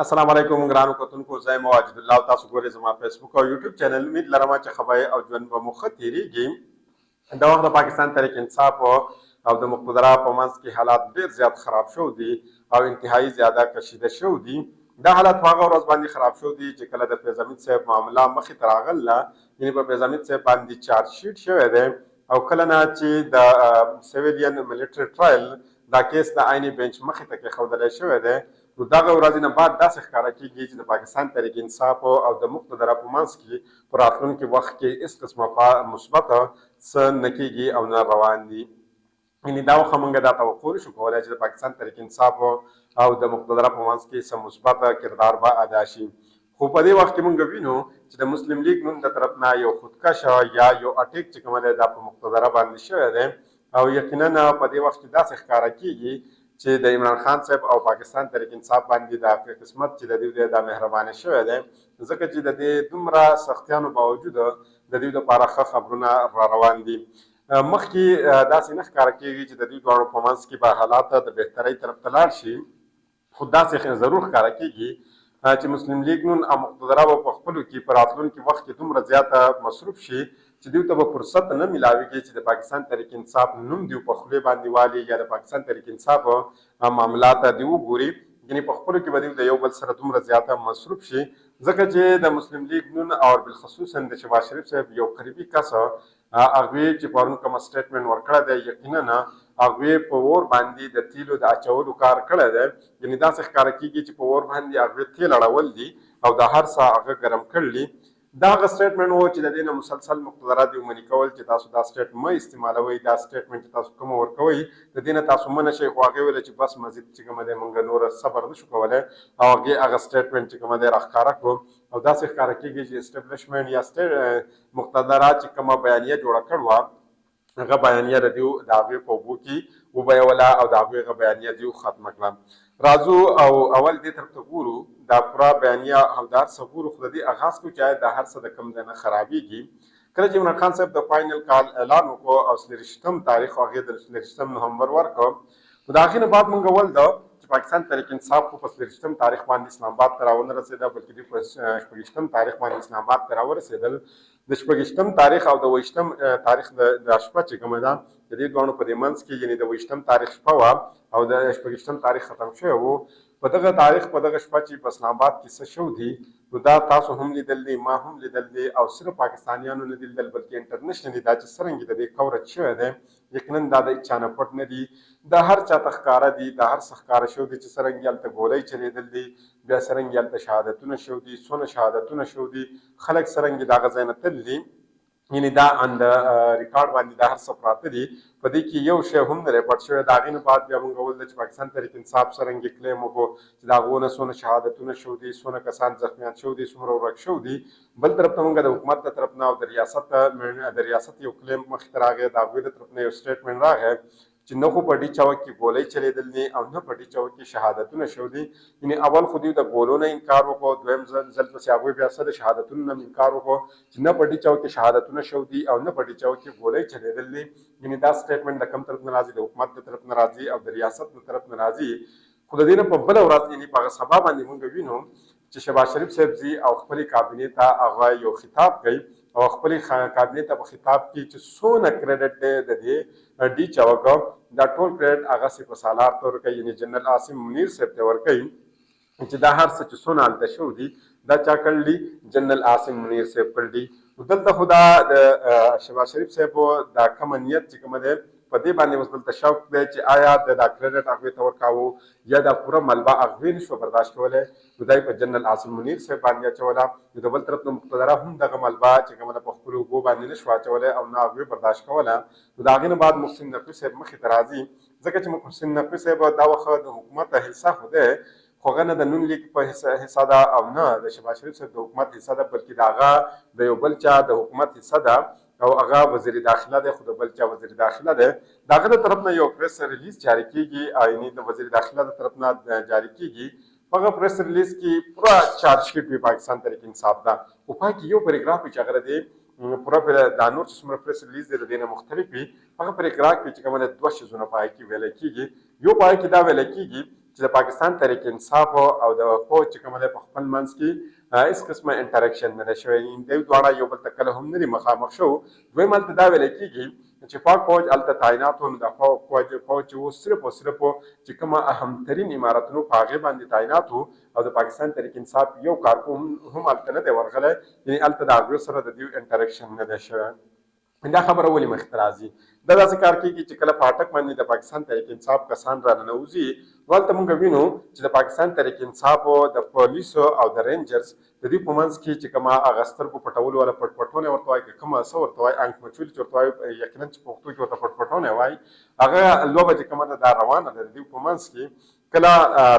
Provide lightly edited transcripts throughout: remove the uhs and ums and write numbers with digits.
السلام علیکم ګرانو کتونکو، زه یم واجد الله او تاسو ګورئ زما فیسبوک او یوټیوب چینل. امید لرم چې خبرې او ژوند به مو ښه تېرېږي. د وخت د پاکستان تحریک انصاف او د مقتدره په منځ کې حالات ډېر زیات خراب شوي دي او انتهایي زیاده کشیده شوي دي. دا حالات په هغه ورځ باندې خراب شوي دي چې کله د فیض حمید صاحب معامله مخې ته راغله، یعنې په فیض حمید صاحب باندې چارج شیټ شوی دی او کله نه چې د سیویلین ملیټري ټرایل دا کیس د عیني بینچ مخې ته کېښودلی شوی دی، نو دغه ورځې نه بعد داسې ښکاره کېږي چې د پاکستان تحریک انصاف او د مقتدره په منځ کې په راتلونکي وخت کې هېڅ قسمه مثبت څه نه کېږي او نه روان دي. یعنې دا وخت موږ دا توقع نشو کولی چې د پاکستان تحریک انصاف او د مقتدره په منځ کې څه مثبت کردار به ادا شي. خو په دې وخت کې موږ وینو چې د مسلم لیگ نون د طرف نه یو خودکشه یا یو اټیک چې کومه دی دا په مقتدره باندې شوی دی او یقینا په دې وخت کې داسې ښکاره کېږي چې د عمران خان صاحب او پاکستان تحریک انصاف باندې دا قسمت چې د دوی دا مهربانه شوی دی، ځکه چې د دې دومره سختیانو باوجود د دوی دپاره ښه خبرونه را روان دي. مخکې داسې نه ښکاره کېږي چې د دوی دواړو په منځ کې به حالات د بهترۍ طرف ته لاړ شي، خو داسې ضرور ښکاره کېږي چې مسلم لیگ نون او مقتدره به په خپلو کې په راتلونکي وخت کې دومره زیاته مصروف شي چې دوی ته به فرصت نه میلاویږي چې د پاکستان تحریک انصاف نوم دوی په خولې باندې والي یا د پاکستان تحریک انصاف معاملات دوی وګوري. یعنې په خپلو کې به دوی د یو بل سره دومره زیاته مصروف شي، ځکه چې د مسلم لیگ نون او بالخصوصا د شهباز شریف صاحب یو قریبي کس هغوی چې پرون کومه سټیټمنټ ورکړی دی، یقینا هغوی په اور باندې د تیلو د اچولو کار کړی دی. یعنې داسې ښکاره کېږي چې په اور باندې هغوی تیل اړول دي او د هر څه هغه ګرم کړي. دا هغه سټیټمنټ و چې د دې نه مسلسل مقتدره دوی منع کول چې تاسو دا سټیټ مه استعمالوئ، دا سټیټمنټ چې تاسو کومه ورکوئ د دې نه تاسو منع شئ. خو هغې ویله چې بس مزید چې کومه دی موږ نوره صبر نه شو کولی او هغې هغه سټیټمنټ چې کومه دی راښکاره کړو او داسې ښکاره کېږي چې اسټبلیشمنټ یا مقتدره چې کومه بیانیه جوړه کړې وه هغه بیانیه د دوی د هغوی په اوبو کې وبیوله او د هغوی هغه بیانیه دوی ختمه کړه. راځو او اول دې طرف ته ګورو، دا پوره بیانیه او دا هر څه ګورو، خو د دې آغاز کړو چې آیا دا هر څه د کوم ځای نه خرابېږي. کله چې عمران خان صاحب د فاینل کال اعلان وکړو او 23 تاریخ هغې د 23 نومبر ورکړ، نو د هغې نه بعد موږ ولده چې پاکستان تحریک انصاف خو په 23 تاریخ باندې اسلام آباد ته راونه رسېده، بلکې دوی په 26 تاریخ باندې اسلام آباد ته راورسېدل. د 26 تاریخ او د 28 تاریخ د شپه چې کومه ده د دې دواړو په دې منځ کې، یعنې د 28 تاریخ شپه وه او د 26 تاریخ ختم شوی و. په دغه تاریخ په دغه شپه چې په اسلام آباد کې څه شوي دي، نو دا تاسو هم لیدل دي، ما هم لیدل دي او صرف پاکستانیانو نه دي لیدل بلکې انټرنیشنلي دا چې څرنګه د دې کورج شوی دی، یقینا دا د هېچا نه پټ نه دي، دا هر چا ته ښکاره دي، دا هر څه ښکاره شوي دي چې څرنګه هلته ګولۍ چلېدل دي، بیا څرنګه هلته شهادتونه شوي دي، څونه شهادتونه شوي دي، خلک څرنګه د هغه ځای نه تللي دي. یعنې دا ان د ریکارډ باندې دا هر څه پراته دي، په دې کې یو شی هم نه دی پټ شوی. د هغې نه بعد بیا موږ ولده چې پاکستان تحریک انصاف څرنګه کلیم وکړو چې د هغو نه څونه شهادتونه شوي دي، څونه کسان زخمیان شوي دي، څومره ورک شوي دي. بل طرف ته موږ د حکومت د طرف نه او د ریاست یو کلیم مخې ته راغی، د هغوی د طرف نه یو سټیټمنټ راغی چې نه خو په ډي چوک کې ګولۍ چلېدل دي او نه په ډي چوک کې شهادتونه شوي دي. یعنې اول خو دوی د ګولو نه انکار وکړو، دویم ځل پسې هغوی بیا څه د شهادتونو نه انکار وکړو چې نه په ډي چوک کې شهادتونه شوي دي او نه په ډي چوک کې ګولۍ چلېدل دي. یعنې دا سټیټمنټ د کوم طرف نه راځي؟ د حکومت د طرف نه راځي او د ریاست د طرف نه راځي. خو د دې نه په بله ورځ یعنې په هغه سبا باندې موږ وینو چې شهباز شریف صاحب ځي او خپلې کابینې ته هغه یو خطاب کوي او خپلې کابینې ته په خطاب کې چې څونه کریډټ دی د دې ډي چوک، دا ټول کریډټ هغه سي په سالار ته ورکوي، یعنې جنرال عاصم منیر صاحب ته ورکوي چې دا هر څه چې څونه هلته شوي دي دا چا کړل دي؟ جنرال عاصم منیر صاحب کړل دي. نو دلته خو دا د شهباز شریف صاحب دا کومه نیت چې کومه دی په دې باندې اوس دلته شوق دی چې آیا د دا کریډټ هغوی ته ورکاوه یا دا پوره ملبه هغوی نه شوه برداشت کولی، نو دا یې په جنرال عاصم منیر صاحب باندې اچوله. نو د بل طرف نه مقتدره هم دغه ملبه چې کومه ده په خپلو اوبو باندې نه شوه اچولی او نه هغوی برداشت کوله. نو د هغې نه بعد محسن نقوي صاحب مخې ته راځي، ځکه چې محسن نقوي صاحب دا وخت د حکومت حصه خو دی، خو هغه نه د نون لیگ په حصه ده او نه د شهباز شریف صاحب د حکومت حصه ده، بلکې د هغه د یو بل چا د حکومت حصه ده او هغه وزیر داخله دی، خو د بل چا وزیر داخله دی. د هغه د طرف نه یو پریس ریلیز جاري کېږي، یعنې د وزیر داخله د طرف نه جاري کېږي. په هغه پریس ریلیز کې پوره چارج شیټ وي پاکستان تحریک انصاف ده، خو پای کې یو پیراګراف وي چې هغه دی پوره دا نور چې څومره پریس ریلیز دی د دې نه مختلف وي. هغه پیراګراف کې چې کومه ده 2 شیزونه پای کې ویلی کېږي. یو پای کې دا ویلی کېږي چې د پاکستان تحریک انصاف او د فوج چې کومه ده په خپل منځ کې هیڅ قسمه انټریکشن نه ده شوی. دوی دواړه یو بل ته کله هم نه دي مخامخ شو. دویم هلته دا ویل کېږي چې پاک فوج هلته تعینات و، نو د فوج چې و صرف او صرف چې کومه اهمترین عمارتونو په هغې باندې تعینات و او د پاکستان تحریک انصاف یو کارکون هم هلته نه دی ورغلی، یعنې هلته د هغوی سره د دوی انټریکشن نه دی شوی. دا خبره ولې مخې ته راځي؟ دا داسې کار کېږي چې کله په اټک باندې د پاکستان تحریک انصاف کسان را ننوځي، نو هلته موږ وینو چې د پاکستان تحریک انصاف د پولیسو او د رینجرز د دوی په منځ کې چې کومه هغه سترګو پټولو والا پټپټونی ورته وایي، که کومه څه ورته وایي، انک مچولي چې ورته وایي، یقینا چې په پښتو کې ورته پټپټونی وایي، هغه لوبه چې کومه ده دا روانه ده د دوی په منځ کې. کله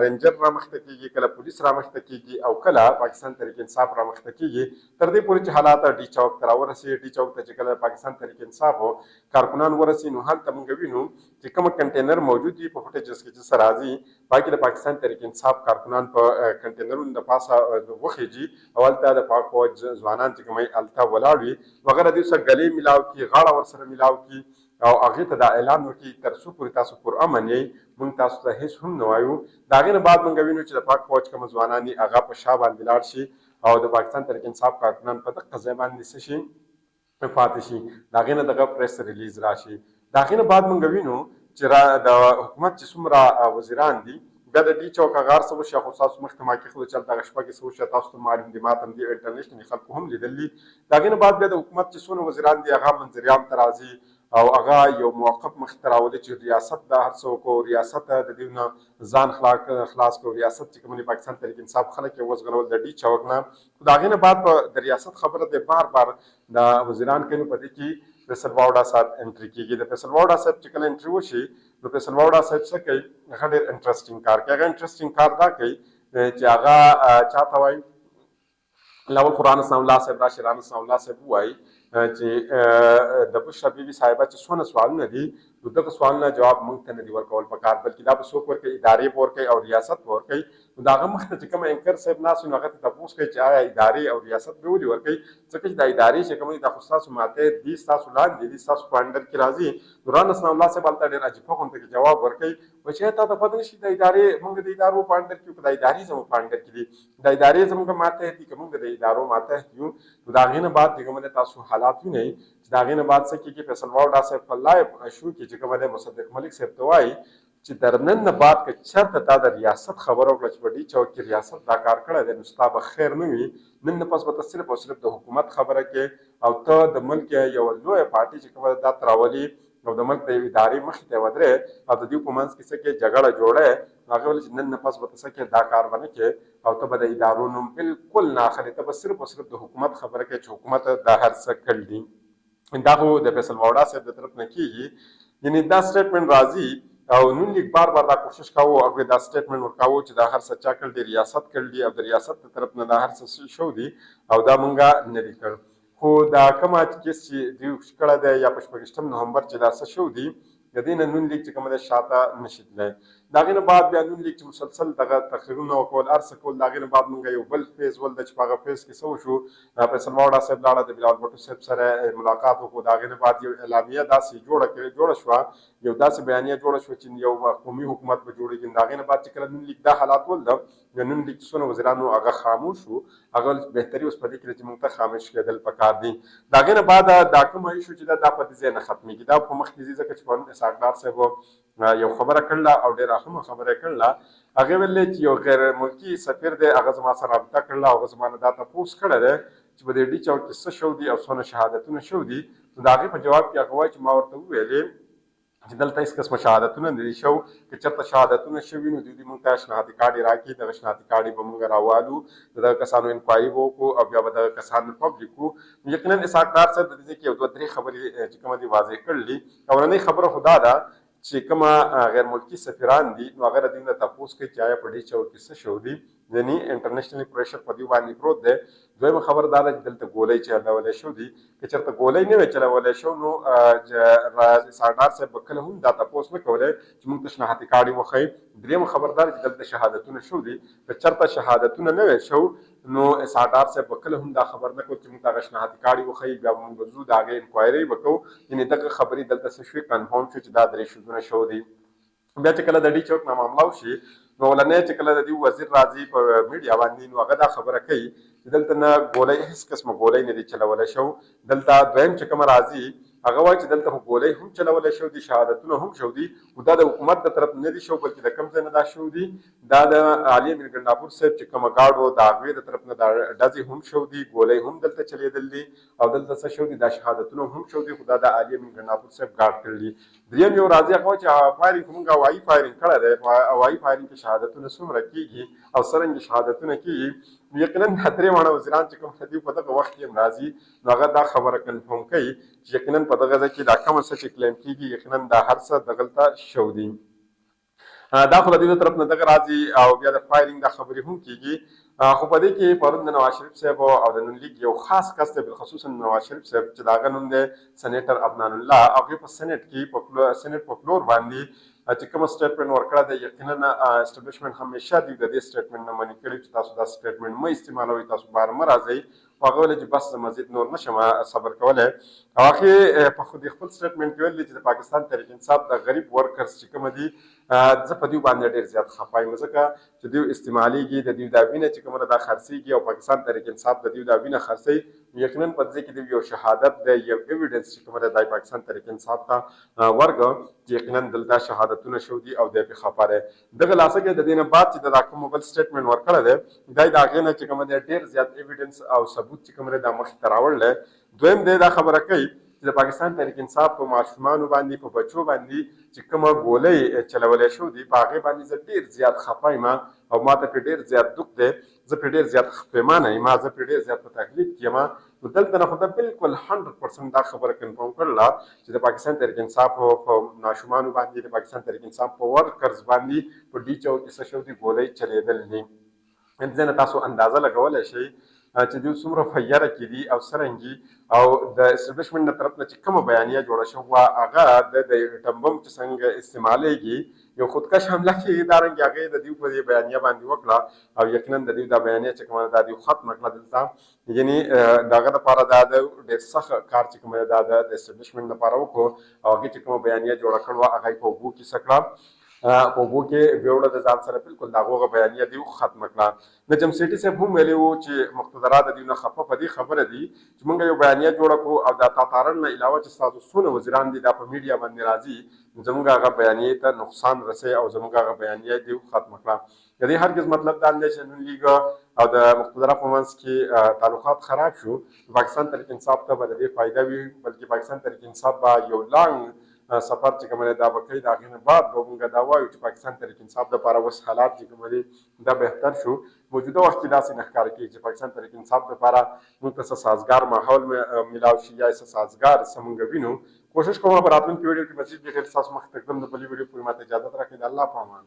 رینجر رامخته کېږي، کله پولیس رامخته کېږي او کله پاکستان تحریک انصاف رامخته کېږي، تر دې پورې چې حالات ډي چوک ته راورسېږي. ډي چوک ته چې کله پاکستان تحریک انصاف کارکنان ورسي، نو هلته موږ وینو چې کومه کنټینر موجود وي په فوټیجز کې چې څه راځي، باقي د پاکستان تحریک انصاف کارکنان په کنټینرونو د پاسه وخیږي او هلته د پاک فوج ځوانان چې کوم هلته ولاړ وي، هغه د دوی سره ګلې میلاو کړي، غاړه ورسره میلاو کړي او هغې ته دا اعلان وکړي تر څو پورې تاسو پرامن یئ، موږ تاسو ته هېڅ هم نه وایو. د هغې نه بعد موږ وینو چې د پاک فوج کوم ځوانان دي هغه په شا باندې لاړ شي او د پاکستان تحریک انصاف کارکنان په دغه ځای باندې څه شي پاتې شي. د هغې نه دغه پریس ریلیز راشي. د هغې نه بعد موږ وینو چې د حکومت چې څومره وزیران دي، بیا د ډي چوک هغه هر څه وشي، خو ستاسو مخکې ما کېښودل چې هلته هغه شپه کې څه وشي، تاسو ته معلوم دي، ما ته هم دي، انټرنیشنلي خلکو هم لیدل دي. د هغې نه بعد بیا د حکومت چې څونه وزیران دي هغه منظریام ته راځي او هغه یو موقف مخې ته راولي چې ریاست دا هر څه وکړو، ریاست د دوی نه ځان خلاص کړو. ریاست چې کوم پاکستان تحریک انصاف خلک یې وزغلول د ډي چوک نه. خو د هغې نه بعد په د ریاست خبره دی بار بار د وزیران کوي، په دې کې فیصل واوډا صاحب انټري کېږي. د فیصل واوډا صاحب چې کله انټري وشي، نو فیصل واوډا صاحب څه کوي؟ هغه ډېر انټرسټینګ کار کوي. هغه انټرسټینګ کار دا کوي چې هغه چاته وایي، لاول خو رانس الله صاحب راشي، رانس الله صاحب ووایي چې د بشرا بیبي صاحبه چې څونه سوالونه دي، نو دغه سوالونه جواب موږ ته نه دي ورکول پکار، بلکې دا به څوک ورکوي؟ ادارې به ورکوي او ریاست به ورکوي. نو د هغه مخته چې کوم انکر صاحب ناست وي، نو هغه ته تپوس کوي چې آیا ادارې او ریاست به ولې ورکوي؟ ځکه چې دا ادارې چې کوم دي دا خو ستاسو ماتحت دي، ستاسو لاندې دي، ستاسو په انډر کې راځي. نو رانس الله صاحب هلته ډېر عجیبه غونته کې جواب ورکوي، وایي چې تا ته پته نه شي د ادارې موږ د ادارو په انډر کې یو، که د ادارې زموږ په انډر کې دي، د ادارې زموږ ماتحت دي، که موږ د ادارو ماتحت یو. نو د هغې نه بعد چې کوم دی تاسو حالات وینئ چې د هغې نه بعد څه کېږي؟ فیصل واوډا صاحب په لایو شو کې چې کومه دی مصدق ملک صاحب ته وایي چې در نن نه بعد که چېرته تا د ریاست خبره وکړه چې په ډي چوک کې ریاست دا کار کړی دی، نو ستا به خیر نه وي. نن نه پس به ته صرف او صرف د حکومت خبره کې او ته د ملک یوه لویه پارټي چې کومه دا ته راولي او د ملک د یوې ادارې مخې ته ودرې او د دوی په منځ کې څه کې جګړه جوړی، نو هغې ویل چې نن نه پس به ته څه کې دا کار به نه کې او ته به د ادارو نوم بلکل نه اخلې، ته به صرف او صرف د حکومت خبره کوې چې حکومت دا هر څه کړي دي. دا خو د فیصل واوډا صاحب د طرف نه کېږي. یعنې دا سټیټمنټ راځي او نون لیگ بار بار دا کوشش کاوه هغوی دا سټیټمنټ ورکاوه چې دا هر څه چا کړل دي، ریاست کړل دي او د ریاست د طرف نه دا هر څه شو دي او دا مونږه نه دي کړ. خو دا کومه کیس چې دوی کړی دی یا په 26 نومبر چې دا څه شو دي، د دې نه نون لیگ چې کومه ده شاته نشي تللی. د هغې نه بعد بیا نون لیگ چې مسلسل دغه تقریرونه وکول، هر څه کول، د هغې نه بعد مونږ یو بل فیز ولده چې په هغه فیز کې څه وشو، فیصل واوډا صاحب لاړه د بلال بټو صاحب سره ملاقات وکړو. د هغې نه بعد یو اعلامیه داسې جوړه شوه، یو داسې بیانیه جوړه شوه چې یو قومي حکومت به جوړېږي. د هغې نه بعد چې کله نون لیگ دا حالات ولده، د نون لیگ څونه وزیرانو هغه خاموش وو، هغه بهتري اوس په دې کې ده چې مونږ ته خاموش کېدل پکار دي. د هغې نه بعد دا کومه ایشو چې دا په دې ځای نه ختمېږي، دا په مخکې ځي، ځکه چې پرون اسحاق ډار صاحب یو خبره کړله او ډېره اهمه خبره یې کړله. هغې ویلې چې یو غیر ملکي سفیر دی، هغه زما سره رابطه کړله او هغه زما نه دا تپوس کړی دی چې په دې ډي چوک کې څه شو دي او څونه شهادتونه شو دي. نو د هغې په جواب کې هغه وایي چې ما ورته وویلې چې دلته هېڅ قسمه شهادتونه نه دي شو، که چېرته شهادتونه شوي نو دوی دې مونږ ته شناختي کارډ یې راکړي، دغه شناختي کارډ یې به مونږ راوالو، د دغه کسانو انکوایري به وکړو او بیا به دغه کسان پبلیک کړو. یقینا اسحاق ډار صاحب د دې کې یو دوه درې خبرې چې کومه دي واضح کړل دي. اولنۍ خبره خو دا ده چې کومه غیر ملکي سفیران دي، نو هغه د دوی نه تپوس کوي چې آیا په ډي چوک کې څه شو دي، یعنې انټرنیشنل پریشر په دوی باندې پروت دی. دویمه خبره دا ده چې دلته ګولۍ چلولی شو دي، که چېرته ګولۍ نه وی چلولی شو نو اسحاق ډار صاحب به کله هم دا تپوس نه کولی چې موږ ته شناختي کارډ یې وښیي. درېیمه خبره دا ده چې دلته شهادتونه شو دي، که چېرته شهادتونه نه وی شو نو اسحاق ډار صاحب به کله هم دا خبر نه کوي چې موږ ته هغه شناختي کارډ یې وښیي، بیا به موږ به ځو د هغې انکوایري به کوو. یعنې دغه خبرې دلته څه شوې کنفرم شو چې دا درې شودونه شو دي. بیا چې کله د ډي چوک نه معامله وشي، نو ولنې چې کله د دې وزیر راځي په میډیا باندې نو هغه دا خبره کوي چې دلته نه ګولۍ هیڅ قسمه ګولۍ نه دي چلولی شو. دلته دویم چې کومه راځي هغه وایي چې دلته خو ګولۍ هم چلولی شو دي، شهادتونه هم شو دي، خو دا د حکومت د طرف نه دي شو بلکې د کوم ځای نه دا شو دي، دا د علي امین ګنډاپور صاحب چې کومه ګارډ و د هغوی د طرف نه دا ډزې هم شو دي، ګولۍ هم دلته چلېدل دي او دلته څه شو دي دا شهادتونه هم شو دي، خو دا د علي امین ګنډاپور صاحب ګارډ کړي دي. دریم یو راځي هغه وایي چې فایرینګ خو موږ هوایي فایرینګ کړی دی، هوایي فایرینګ کې شهادتونه څومره کېږي او څرنګه شهادتونه کېږي. یقینا دا درې واړه وزیران چې کوم دي په دغه وخت کې هم راځي نو هغه دا خبره کنفرم کوي چې یقینا په دغه ځای کې دا کومه څه چې کلیم کېږي یقینا دا هر څه دغلته شو دي. دا خو د دې طرف نه دغه راځي او بیا د فایرینګ دا خبرې هم کېږي. خو په دې کې پرون د نواز شریف صاحب او د نون لیگ یو خاص کس دی بالخصوص نواز شریف صاحب چې د هغه نوم دی سینیټر عدنان الله، هغوی په سینټ کې په سینټ په فلور باندې چې کوم سټیټمنټ ورکړی دی یقینا اسټابلیشمنټ همیشه دوی د دې سټیټمنټ نه منع کړي چې تاسو دا سټیټمنټ مه استعمالوئ، تاسو بهر مه راځئ. خو هغه ویلي چې بس زه مزید نور نشم صبر کولی. او هغې په خپل سټیټمنټ کې ویلي چې د پاکستان تحریک انصاف د غریب ورکرز چې کومه دي زه په دوی باندې ډېر زیات خفه یم ځکه چې دوی استعمالیږي، د دوی دا وینه چې کومه ده دا خرڅېږي او پاکستان تحریک انصاف د دوی دا وینه خرڅوي. یقینا په دې کې د یو شهادت دی، یو ایویډنس چې کومه ده دا پاکستان تحریک انصاف ته ورکړه چې یقینا دلته شهادتونه شو دي او دی پرې خفه دی. دغه لاسه کې د دې نه بعد چې دا کوم بل سټیټمنټ ورکړی دی دا د هغې نه چې کومه دی ډېر زیات ایویډنس او ثبوت چې کوم دی دا مخې ته راوړلی. دویم دی دا خبره کوي چې د پاکستان تحریک انصاف په ماشومانو باندې په بچو باندې چې کومه ګولۍ چلولی شو دي په هغې باندې زه ډېر زیات خفه یم او ما ته پرې ډېر زیات دوک دی، زه پرې ډېر زیات پښیمانه یم، زه پرې ډېر زیات په تکلیف کې یم. نو دلته نه خو ده بالکل 100% دا خبره کنفرم کړله چې د پاکستان تحریک انصاف په ماشومانو باندې د پاکستان تحریک انصاف په ورکرز باندې په ډي چوک کې څه شو دي ګولۍ چلېدل دي. دې نه تاسو اندازه لګولی شئ چې دوی څومره فیره کې دي او څرنګې او د اسټابلیشمنټ نه طرف نه چې کومه بیانیه جوړه شوې وه هغه د اټم بم چې څنګه استعمالیږي یو خودکش حمله کېږي دارنګې هغې د دوی په دې بیانیه باندې وکړه او یقینا د دوی دا بیانیه چې کومه ده دا دوی ختمه کړه دلته. یعنې د هغه دپاره دا د ډېر سخت کار چې کومه ده دا د اسټابلیشمنټ لپاره وکړو او هغې چې کومه بیانیه جوړه کړې وه هغه یې په اوبو کې څه کړه په اوبو کې ویوړه د ځان سره بالکل د هغوغه بیانیه دې ختمه کړه. نجم سیټي صاحب هم ویلي وو چې مقتدرا د دوی نه خفه په دې خبره دي چې موږ یو بیانیه جوړه کړو او دا تاتارن نه علاوه چې ستاسو څونه وزیران دي دا په میډیا باندې راځي زموږ هغه بیانیې ته نقصان رسوي او زموږ هغه بیانیه دې ختمه کړه. د دې هرګز مطلب دا نه دی چې نون لیګ او د مقتدرا په منځ کې تعلقات خراب شو. پاکستان تحریک انصاف ته به د دې فایده وي بلکې پاکستان تحریک انصاف به یو لانګ سفر چې کومه دا به کوي د هغې نه بعد به موږ دا وایو چې پاکستان تحریک انصاف دپاره اوس حالات چې کومه دي دا بهتر شو. موجوده وخت کې داسې نه ښکاره کېږي چې پاکستان تحریک انصاف دپاره موږ ته څه سازګار ماحول میلاو شي یا څه سازګار څه موږ وینو. کوشش کوم په راتلونکي ویډیو کې مزید ډیټیل ستاسو مخې ته کړم. د بلې ویډیو پورې ماته اجازت راکړئ. د الله په امان.